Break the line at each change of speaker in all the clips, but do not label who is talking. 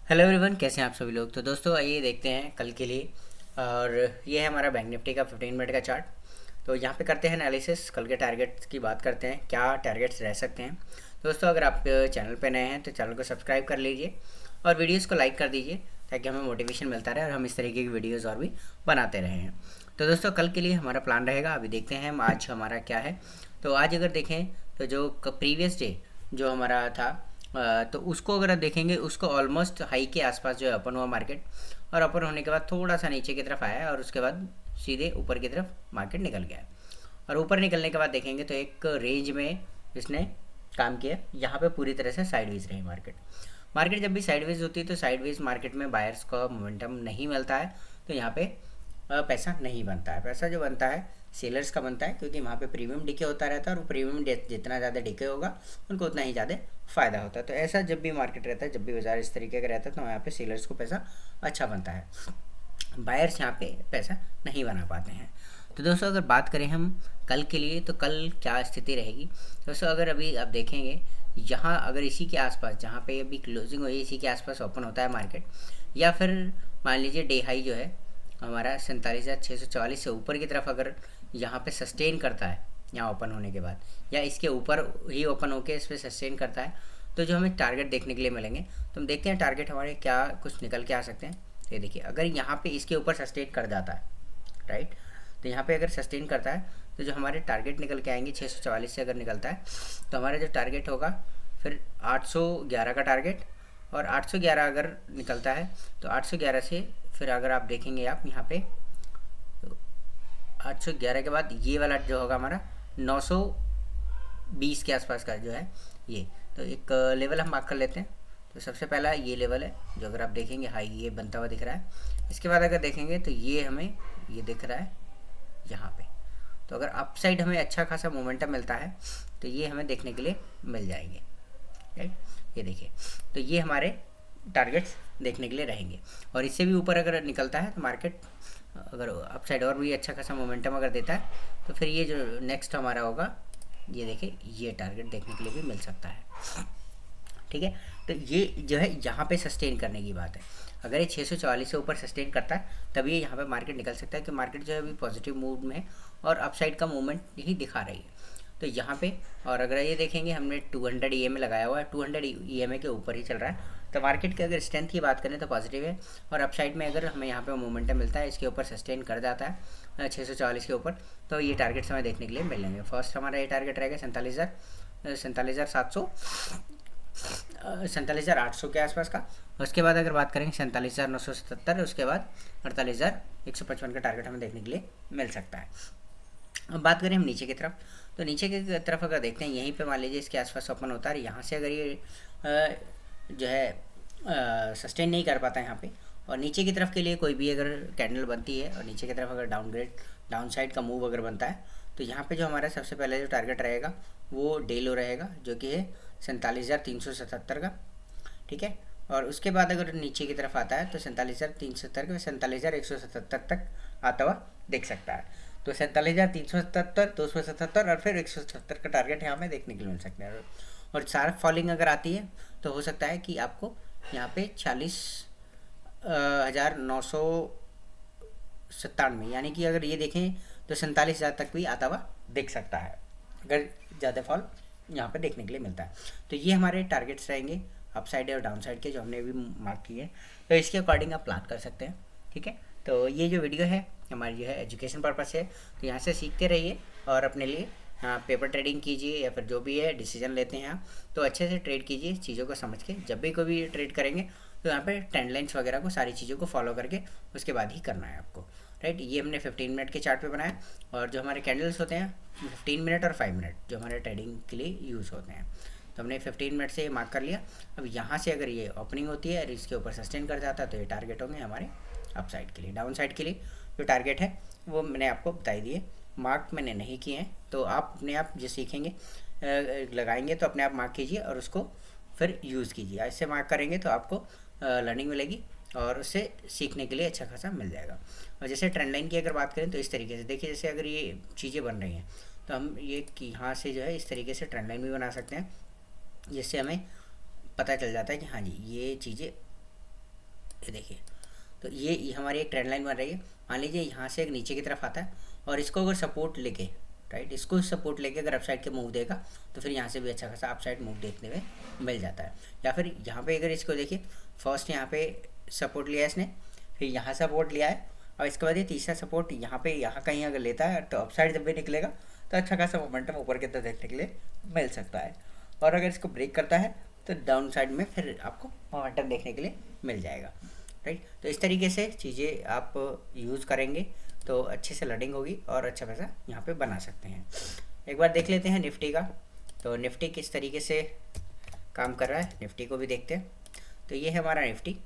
Hello everyone, कैसे हैं आप सभी लोग। तो दोस्तों आइए देखते हैं कल के लिए। और ये है हमारा बैंक निफ्टी का 15 मिनट का चार्ट। तो यहाँ पे करते हैं एनालिसिस, कल के टारगेट्स की बात करते हैं, क्या टारगेट्स रह सकते हैं। दोस्तों अगर आप चैनल पे नए हैं तो चैनल को सब्सक्राइब कर लीजिए और वीडियोज़ को लाइक कर दीजिए ताकि हमें मोटिवेशन मिलता रहे और हम इस तरीके की वीडियोज़ और भी बनाते रहे हैं। तो दोस्तों कल के लिए हमारा प्लान रहेगा, अभी देखते हैं हम आज हमारा क्या है। तो आज अगर देखें तो जो प्रीवियस डे जो हमारा था, तो उसको अगर आप देखेंगे उसको ऑलमोस्ट हाई के आसपास जो है ओपन हुआ मार्केट, और ओपन होने के बाद थोड़ा सा नीचे की तरफ आया है और उसके बाद सीधे ऊपर की तरफ मार्केट निकल गया है। और ऊपर निकलने के बाद देखेंगे तो एक रेंज में इसने काम किया, यहाँ पे पूरी तरह से साइडवेज रही मार्केट। मार्केट जब भी साइडवेज होती है तो साइडवेज मार्केट में बायर्स का मोमेंटम नहीं मिलता है, तो यहाँ पे पैसा नहीं बनता है। पैसा जो बनता है सेलर्स का बनता है, क्योंकि वहाँ पे प्रीमियम डिके होता रहता है और प्रीमियम जितना ज़्यादा डिके होगा उनको उतना ही ज़्यादा फ़ायदा होता है। तो ऐसा जब भी मार्केट रहता है, जब भी बाजार इस तरीके का रहता है, तो यहाँ पे सेलर्स को पैसा अच्छा बनता है, बायर्स यहाँ पे पैसा नहीं बना पाते हैं। तो दोस्तों अगर बात करें हम कल के लिए, तो कल क्या स्थिति रहेगी। दोस्तों अगर अभी आप देखेंगे यहाँ अगर इसी के आसपास, जहाँ पे अभी क्लोजिंग हुई इसी के आसपास ओपन होता है मार्केट, या फिर मान लीजिए डे हाई जो है हमारा 47,644 से ऊपर की तरफ अगर यहाँ पे सस्टेन करता है यहाँ ओपन होने के बाद, या इसके ऊपर ही ओपन होके इस पर सस्टेन करता है, तो जो हमें टारगेट देखने के लिए मिलेंगे, तो हम देखते हैं टारगेट हमारे क्या कुछ निकल के आ सकते हैं। ये देखिए अगर यहाँ पे इसके ऊपर सस्टेन कर जाता है, राइट, तो यहाँ पे अगर सस्टेन करता है तो जो हमारे टारगेट निकल के आएंगे 644 से अगर निकलता है, तो हमारा जो टारगेट होगा फिर 811 का टारगेट। और 811 अगर निकलता है तो 811 से फिर अगर आप देखेंगे आप यहाँ पे, तो 811 के बाद ये वाला जो होगा हमारा 920 के आसपास का जो है ये, तो एक लेवल हम मार्क कर लेते हैं। तो सबसे पहला ये लेवल है जो अगर आप देखेंगे हाई ये बनता हुआ दिख रहा है। इसके बाद अगर देखेंगे तो ये हमें ये दिख रहा है यहाँ पे। तो अगर अप साइड हमें अच्छा खासा मोमेंटम मिलता है तो ये हमें देखने के लिए मिल जाएंगे, राइट। ये देखिए तो ये हमारे टारगेट्स देखने के लिए रहेंगे। और इससे भी ऊपर अगर निकलता है तो मार्केट अगर अप साइड और भी अच्छा खासा मोमेंटम अगर देता है, तो फिर ये जो नेक्स्ट हमारा होगा, ये देखिए ये टारगेट देखने के लिए भी मिल सकता है, ठीक है। तो ये जो है यहाँ पे सस्टेन करने की बात है। अगर ये 644 से ऊपर सस्टेन करता है तभी ये यहाँ पे मार्केट निकल सकता है, कि मार्केट जो है अभी पॉजिटिव मूड में है और अपसाइड का मूवमेंट ही दिखा रही है। तो यहाँ पे और अगर ये देखेंगे हमने 200 EMA लगाया हुआ है, 200 EMA के ऊपर ही चल रहा है, तो मार्केट की अगर स्ट्रेंथ की बात करें तो पॉजिटिव है। और अपसाइड में अगर हमें यहाँ पे मोमेंटम मिलता है, इसके ऊपर सस्टेन कर जाता है 644 के ऊपर, तो ये टारगेट्स हमें देखने के लिए मिलेंगे। फर्स्ट हमारा ये टारगेट रहेगा 47,700, 47,800 के आसपास का। उसके बाद अगर बात करेंगे 47,977, उसके बाद 48,155 का टारगेट हमें देखने के लिए मिल सकता है। अब बात करें हम नीचे की तरफ, तो नीचे की तरफ अगर देखते हैं यहीं पे मान लीजिए इसके आसपास ओपन होता है, यहाँ से अगर ये जो है सस्टेन नहीं कर पाता है यहाँ पे, और नीचे की तरफ के लिए कोई भी अगर कैंडल बनती है और नीचे की तरफ अगर डाउन साइड का मूव अगर बनता है, तो यहाँ पे जो हमारा सबसे पहले जो टारगेट रहेगा वो डे लो रहेगा, जो कि है 47,377 का, ठीक है। और उसके बाद अगर नीचे की तरफ आता है तो 47,370 के 47,177 तक आता हुआ दिख सकता है। तो 47,377, 277 और फिर 177 का टारगेट यहाँ पे देखने के लिए मिल सकता है। और शार्प फॉलिंग अगर आती है तो हो सकता है कि आपको यहाँ पे 46,997, यानी कि अगर ये देखें तो 47,000 तक भी आता हुआ दिख सकता है, अगर ज़्यादा फॉल यहाँ पे देखने के लिए मिलता है। तो ये हमारे टारगेट्स रहेंगे अप साइड और डाउन साइड के, जो हमने अभी मार्क किए हैं। तो इसके अकॉर्डिंग आप प्लान कर सकते हैं, ठीक है। तो ये जो वीडियो है हमारी जो है एजुकेशन पर्पस है, तो यहाँ से सीखते रहिए और अपने लिए पेपर ट्रेडिंग कीजिए, या फिर जो भी है डिसीजन लेते हैं आप, तो अच्छे से ट्रेड कीजिए चीज़ों को समझ के। जब भी कोई भी ट्रेड करेंगे तो यहाँ पे ट्रेंड लाइन्स वगैरह को, सारी चीज़ों को फॉलो करके उसके बाद ही करना है आपको, राइट। ये हमने 15 मिनट के चार्ट पे बनाया, और जो हमारे कैंडल्स होते हैं 15 मिनट और 5 मिनट जो हमारे ट्रेडिंग के लिए यूज़ होते हैं, तो हमने 15 मिनट से मार्क कर लिया। अब यहाँ से अगर ये ओपनिंग होती है और इसके ऊपर सस्टेन कर जाता है तो ये टारगेट होंगे हमारे अप साइड के लिए। डाउन साइड के लिए जो टारगेट है वो मैंने आपको बताई दिए, मार्क मैंने नहीं किए हैं, तो आप अपने आप जो सीखेंगे लगाएंगे तो अपने आप मार्क कीजिए और उसको फिर यूज़ कीजिए। ऐसे मार्क करेंगे तो आपको लर्निंग मिलेगी और उससे सीखने के लिए अच्छा खासा मिल जाएगा। और जैसे ट्रेंड लाइन की अगर बात करें तो इस तरीके से देखिए, जैसे अगर ये चीज़ें बन रही हैं तो हम ये यहाँ से जो है इस तरीके से ट्रेंड लाइन भी बना सकते हैं, जिससे हमें पता चल जाता है कि हाँ जी ये चीज़ें ये देखिए, तो ये हमारी एक ट्रेंड लाइन बन रही है। मान लीजिए यहाँ से एक नीचे की तरफ आता है और इसको अगर सपोर्ट लेके, राइट, इसको सपोर्ट लेके अगर अपसाइड के मूव देगा तो फिर यहाँ से भी अच्छा खासा अपसाइड मूव देखने में मिल जाता है। या फिर यहाँ पे अगर इसको देखिए, फर्स्ट यहाँ पे सपोर्ट लिया इसने, फिर यहाँ सपोर्ट लिया है, और इसके बाद ये तीसरा सपोर्ट यहाँ पे यहाँ कहीं अगर लेता है तो अपसाइड जब भी निकलेगा तो अच्छा खासा मोमेंटम ऊपर की तरफ देखने के लिए मिल सकता है। और अगर इसको ब्रेक करता है तो डाउन साइड में फिर आपको मोमेंटम देखने के लिए मिल जाएगा, राइट। तो इस तरीके से चीज़ें आप यूज़ करेंगे तो अच्छे से लर्निंग होगी और अच्छा पैसा यहाँ पे बना सकते हैं। एक बार देख लेते हैं निफ्टी का। तो निफ्टी किस तरीके से काम कर रहा है, निफ्टी को भी देखते हैं। तो ये है हमारा निफ्टी।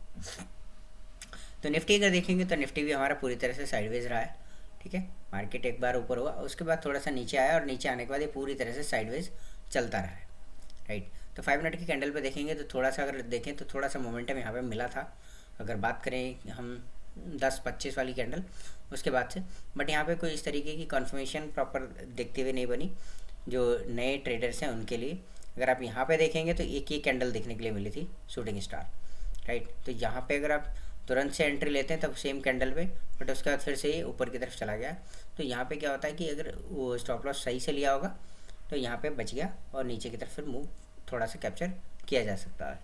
तो निफ्टी अगर देखेंगे तो निफ्टी भी हमारा पूरी तरह से साइडवेज रहा है, ठीक है। मार्केट एक बार ऊपर हुआ, उसके बाद थोड़ा सा नीचे आया और नीचे आने के बाद ये पूरी तरह से साइडवेज चलता रहा है, राइट। तो 5 मिनट की कैंडल पे देखेंगे तो थोड़ा सा अगर देखें तो थोड़ा सा मोमेंटम यहाँ पे मिला था। अगर बात करें हम 10-25 वाली कैंडल उसके बाद से, बट यहाँ पे कोई इस तरीके की कन्फर्मेशन प्रॉपर देखते हुए नहीं बनी जो नए ट्रेडर्स हैं उनके लिए। अगर आप यहाँ पे देखेंगे तो एक ही कैंडल देखने के लिए मिली थी, शूटिंग स्टार, राइट। तो यहाँ पे अगर आप तुरंत से एंट्री लेते हैं तब सेम कैंडल पे, बट उसके बाद फिर से ये ऊपर की तरफ चला गया। तो यहाँ पे क्या होता है कि अगर वो स्टॉप लॉस सही से लिया होगा तो यहाँ पे बच गया और नीचे की तरफ फिर मूव थोड़ा सा कैप्चर किया जा सकता है,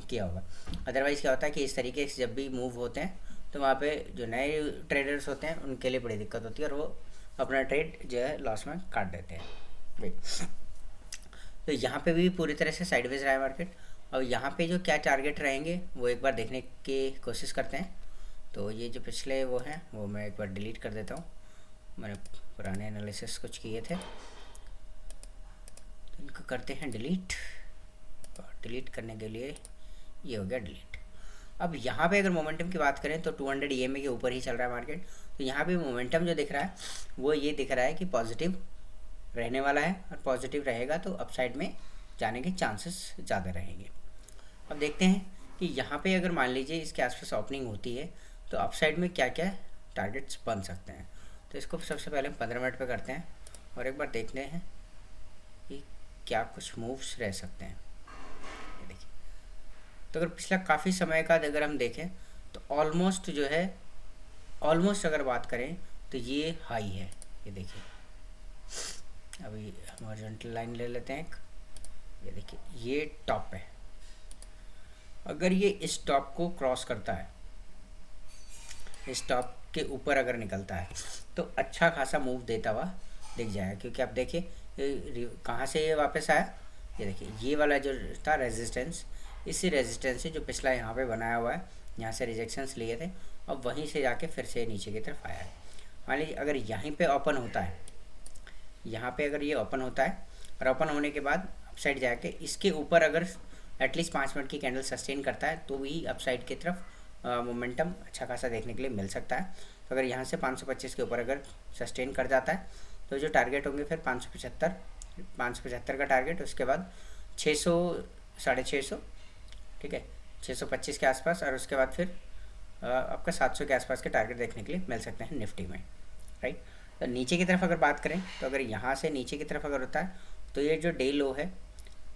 किया होगा। अदरवाइज़ क्या होता है कि इस तरीके से जब भी मूव होते हैं तो वहाँ पे जो नए ट्रेडर्स होते हैं उनके लिए बड़ी दिक्कत होती है और वो अपना ट्रेड जो है लॉस में काट देते हैं, राइट। तो यहाँ पे भी पूरी तरह से साइडवेज रहा है मार्केट। और यहाँ पे जो क्या टारगेट रहेंगे वो एक बार देखने की कोशिश करते हैं। तो ये जो पिछले वो हैं वो मैं एक बार डिलीट कर देता हूँ, मैंने पुराने एनालिसिस कुछ किए थे तो इनको करते हैं डिलीट। और डिलीट करने के लिए ये हो गया डिलीट। अब यहाँ पे अगर मोमेंटम की बात करें तो 200 EMA के ऊपर ही चल रहा है मार्केट। तो यहाँ पे मोमेंटम जो दिख रहा है वो ये दिख रहा है कि पॉजिटिव रहने वाला है, और पॉजिटिव रहेगा तो अपसाइड में जाने के चांसेस ज़्यादा रहेंगे। अब देखते हैं कि यहाँ पे अगर मान लीजिए इसके आसपास ओपनिंग होती है तो अपसाइड में क्या क्या टारगेट्स बन सकते हैं। तो इसको सबसे पहले हम 15 मिनट पे करते हैं और एक बार देखते हैं कि क्या कुछ मूव्स रह सकते हैं। ये देखिए, तो अगर पिछला काफ़ी समय का अगर हम देखें तो ऑलमोस्ट जो है, ऑलमोस्ट अगर बात करें तो ये हाई है। ये देखिए, अभी हम हॉरिजॉन्टल लाइन ले लेते हैं। ये देखिए, ये टॉप है। अगर ये इस टॉप को क्रॉस करता है, इस टॉप के ऊपर अगर निकलता है तो अच्छा खासा मूव देता हुआ दिख जाएगा। क्योंकि आप देखिए कहाँ से ये वापस आया, ये देखिए ये वाला जो था रेजिस्टेंस, इसी रेजिस्टेंस से जो पिछला यहाँ पे बनाया हुआ है, यहाँ से रिजेक्शंस लिए थे और वहीं से जाके फिर से नीचे की तरफ आया है। मान लीजिए अगर यहीं पे ओपन होता है, यहाँ पे अगर ये ओपन होता है और ओपन होने के बाद अपसाइड जाके इसके ऊपर अगर एटलीस्ट 5 मिनट की कैंडल सस्टेन करता है तो भी अपसाइड की तरफ मोमेंटम अच्छा खासा देखने के लिए मिल सकता है। तो अगर यहाँ से 525 के ऊपर अगर सस्टेन कर जाता है तो जो टारगेट होंगे फिर 575 का टारगेट, उसके बाद 600 650, ठीक है, 625 के आसपास, और उसके बाद फिर आपका 700 के आसपास के टारगेट देखने के लिए मिल सकते हैं निफ्टी में, राइट। तो नीचे की तरफ अगर बात करें तो अगर यहाँ से नीचे की तरफ अगर होता है तो ये जो डे लो है,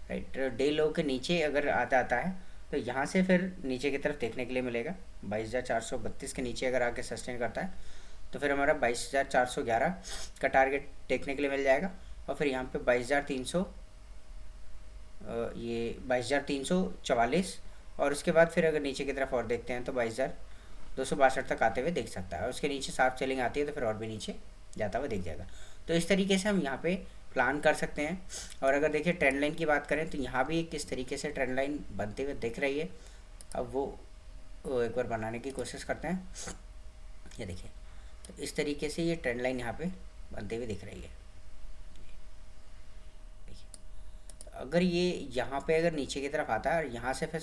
राइट, डे लो के नीचे अगर आता है तो यहाँ से फिर नीचे की तरफ देखने के लिए मिलेगा 22,432 के नीचे अगर आके सस्टेन करता है तो फिर हमारा 22,411 का टारगेट देखने के लिए मिल जाएगा। और फिर यहाँ पे 22,300, ये 22,344, और उसके बाद फिर अगर नीचे की तरफ और देखते हैं तो 22,262 तक आते हुए देख सकता है। और उसके नीचे साफ सेलिंग आती है तो फिर और भी नीचे जाता हुआ दिख जाएगा। तो इस तरीके से हम यहाँ पे प्लान कर सकते हैं। और अगर देखिए ट्रेंड लाइन की बात करें तो यहाँ भी किस तरीके से ट्रेंड लाइन बनते हुए दिख रही है। अब वो एक बार बनाने की कोशिश करते हैं। ये देखिए, तो इस तरीके से ये ट्रेंड लाइन यहाँ पे बनते हुए दिख रही है। देखिए, अगर ये यहाँ पे अगर नीचे की तरफ आता है और यहाँ से फिर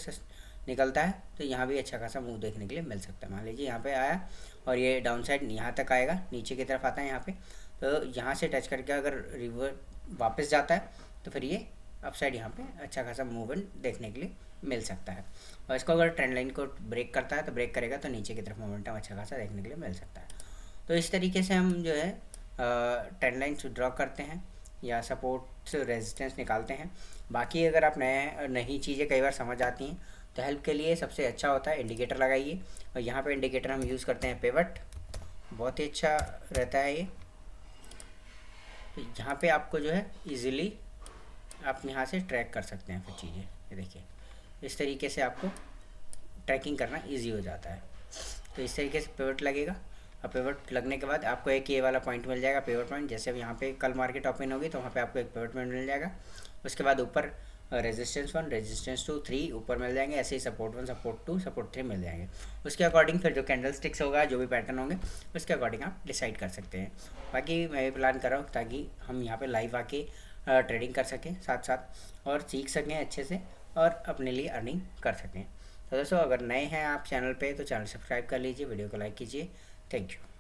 निकलता है तो यहाँ भी अच्छा खासा मूव देखने के लिए मिल सकता है। मान लीजिए यहाँ पे आया और ये डाउन साइड यहाँ तक आएगा, नीचे की तरफ आता है यहाँ पे, तो यहाँ से टच करके अगर रिवर्ट वापस जाता है तो फिर ये अपसाइड यहाँ पे अच्छा खासा मूवमेंट देखने के लिए मिल सकता है। और इसको अगर ट्रेंड लाइन को ब्रेक करता है तो ब्रेक करेगा तो नीचे की तरफ मोमेंटम अच्छा खासा देखने के लिए मिल सकता है। तो इस तरीके से हम जो है ट्रेंड लाइन ड्रॉ करते हैं या सपोर्ट रेजिस्टेंस निकालते हैं। बाकी अगर आप नई चीज़ें कई बार समझ आती हैं तो हेल्प के लिए सबसे अच्छा होता है इंडिकेटर लगाइए, और यहाँ पे इंडिकेटर हम यूज़ करते हैं पिवट, बहुत ही अच्छा रहता है ये। तो यहाँ पे आपको जो है इजीली आप यहाँ से ट्रैक कर सकते हैं फिर चीज़ें, ये देखिए इस तरीके से आपको ट्रैकिंग करना इजी हो जाता है। तो इस तरीके से पिवट लगेगा, और पिवट लगने के बाद आपको एक ये वाला पॉइंट मिल जाएगा, पिवट पॉइंट। जैसे अब यहाँ पे कल मार्केट ओपन होगी तो वहाँ पे आपको एक पिवट पॉइंट मिल जाएगा। उसके बाद ऊपर रेजिस्टेंस 1, रेजिस्टेंस 2, 3 ऊपर मिल जाएंगे, ऐसे ही सपोर्ट 1, सपोर्ट 2, सपोर्ट 3 मिल जाएंगे। उसके अकॉर्डिंग फिर जो कैंडल स्टिक्स होगा, जो भी पैटर्न होंगे, उसके अकॉर्डिंग आप डिसाइड कर सकते हैं। बाकी मैं भी प्लान कर रहा हूँ ताकि हम यहाँ पे लाइव आके ट्रेडिंग कर सकें साथ साथ, और सीख सकें अच्छे से, और अपने लिए अर्निंग कर सकें। तो दोस्तों अगर नए हैं आप चैनल पे तो चैनल सब्सक्राइब कर लीजिए, वीडियो को लाइक कीजिए। Thank you.